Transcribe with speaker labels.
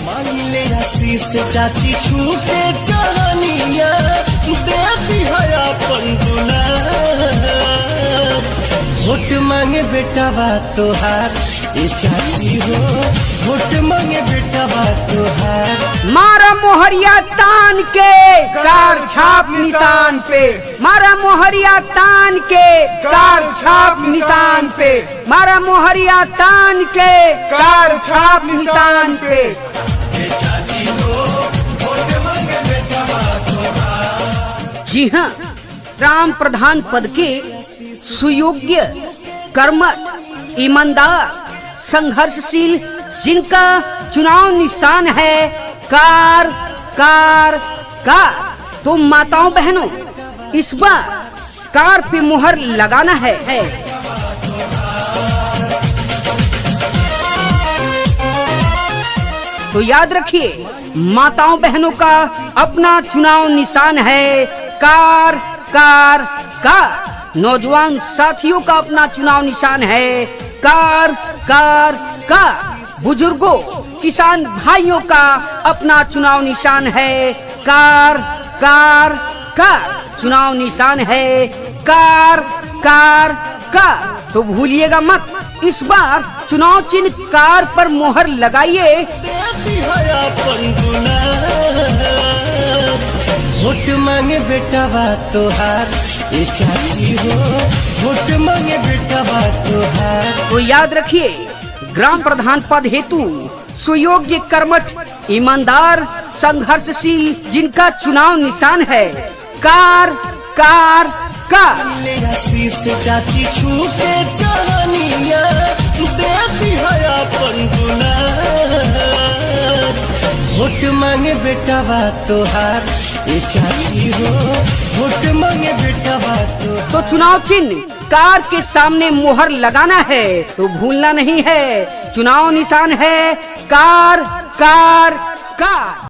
Speaker 1: मांगले आशीष चाची छूटे चरनिया देती है अपन दुलार। वोट मांगे बेटा बा तोहार ए चाची हो, वोट मांगे बेटा बा तोहार।
Speaker 2: मारा मोहरिया तान के कार छाप निशान पे, मारा मोहरिया तान के कार छाप निशान पे, मारा मोहरिया तान के कार छाप निशान पे। जी हाँ, ग्राम प्रधान पद के सुयोग्य, कर्मठ, ईमानदार, संघर्षशील जिनका चुनाव निशान है कार कार कार, तो माताओं बहनों इस बार कार पे मुहर लगाना है। तो याद रखिए, माताओं बहनों का अपना चुनाव निशान है कार कार कार। नौजवान साथियों का अपना चुनाव निशान है कार कार कार। बुजुर्गों, किसान भाइयों का अपना चुनाव निशान है कार कार कार। चुनाव निशान है कार कार कार। तो भूलिएगा मत, इस बार चुनाव चिन्ह कार पर मोहर लगाइए।
Speaker 1: वोट मांगे बेटा बा तोहार ए चाची हो, वोट मांगे बेटा बा तोहार।
Speaker 2: तो याद रखिए, ग्राम प्रधान पद हेतु सुयोग्य, कर्मठ, ईमानदार, संघर्षशील जिनका चुनाव निशान है कार कार कार।
Speaker 1: आशीष चाची छूटे चरनिया देती है अपन दुलार। वोट मांगे बेटा बा तोहार ए चाची हो, वोट मांगे बेटा बा तोहार।
Speaker 2: तो चुनाव चिन्ह कार के सामने मुहर लगाना है, तो भूलना नहीं है। चुनाव निशान है कार कार कार।